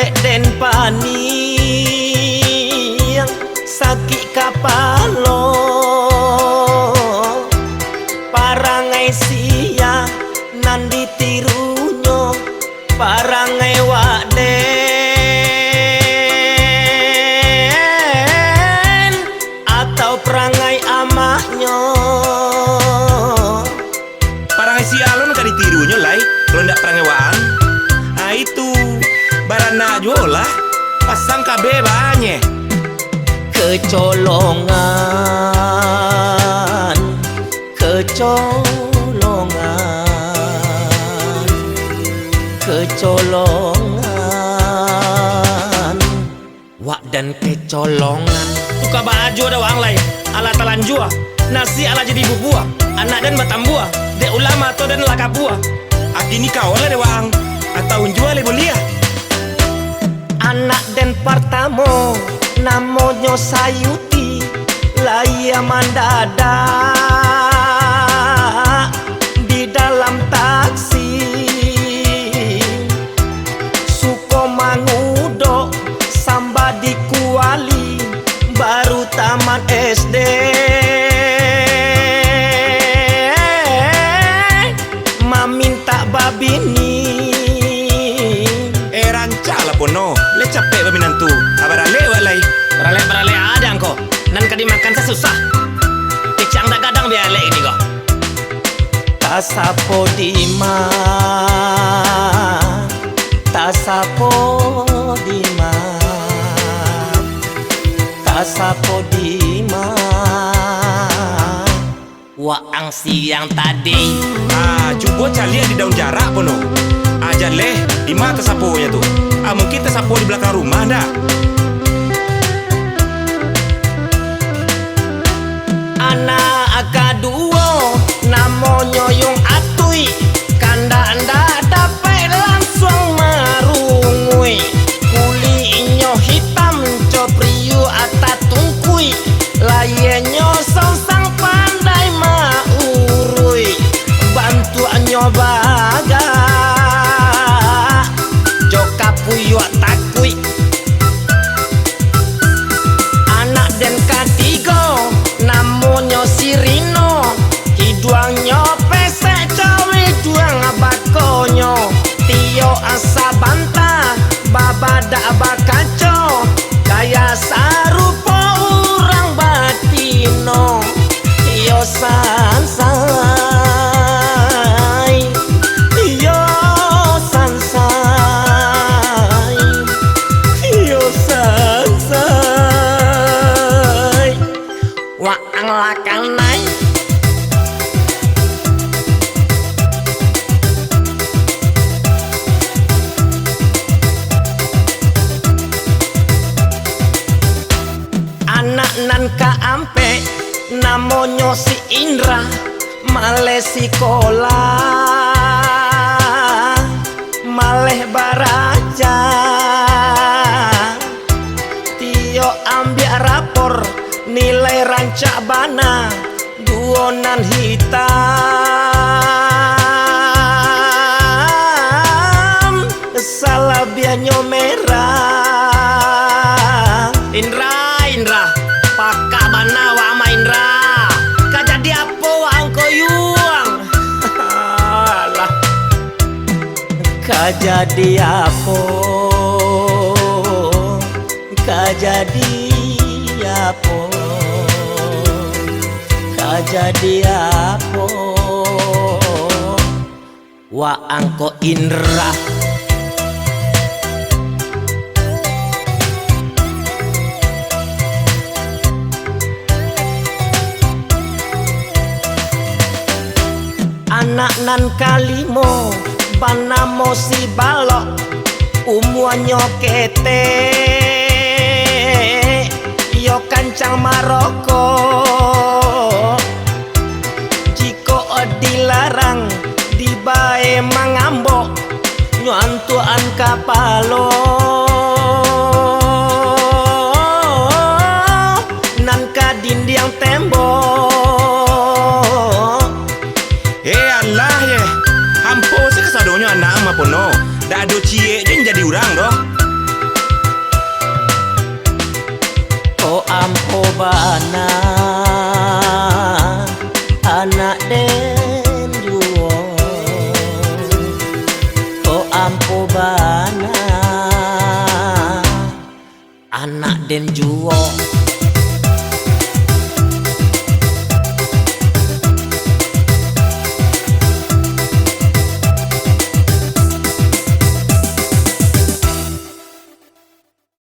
capek den pani sakit kapalo parangai sia nan ditirunyo parangai waden atau perangai amaknyo. Parangai si alon kan ditirunya lai kalau ndak perangai waan. Ah itu barana jualah pasang KB banyak. Kecolongan, kecolongan, wak dan kecolongan. Buka baju ada wang lain, ala talanjua, nasi ala jadi bubuah, anak dan batambua, de ulama atau dan lakapua. Akini kau lah de wang, atau unjua le bolia. Anak dan partamo, namanya Sayuti, laya mendadak di dalam taksi. Suko mangudok, samba di kuali, baru tamat SD. Maminta babini Rancala pono, le capek baminan tu. Abarale walai. Berale ada angko. Nan kadi makan susah. Kecang dak gadang biale ini kok. Tasapo dima, tasapo dima, tasapo dima. Waang siang tadi. Ah, coba cari di daun jarak pono. Ajar leh, di mana tersapunya tuh? Ah, mungkin tersapu di belakang rumah dah. Anak kedua namanya Yung Atui, kanda anda dapat langsung marungui. Kulitnya hitam copriu atas tungkui, layarnya sosang pandai maurui. Bantuannya baga joka puyuak takui. Anak dan ketiga namanya Sirino, hidungnya pesek cawe juang bakonyo. Tio asa bantah babada bakaco, kaya sarupa orang batino. Tio sansai, tio sansai, tio sansai. Waang lakang naik. Anak nan kaampe namanya si Indra, maleh sekolah, maleh baraja. Tio ambil rapor nilai rancak bana duonan hitam, salah bianyo merah. Indra, pakak bana wa ama Indra. Kak jadi apa wa angko yuang? Alah. Kak jadi apa? Kak jadi apa? Kak jadi apa? Wa angko Indra. Anak nan kalimo banamo si balok, umuanyo kete yo kancang Maroko. Jiko dilarang dibae mangambok nyuantuan kapalo. Nan kadindiang tembok. Allah ye, hampo se kesadonya anak ama pono. Dah do cie je jadi orang doh. anak den juo ko ampo bana anak den juo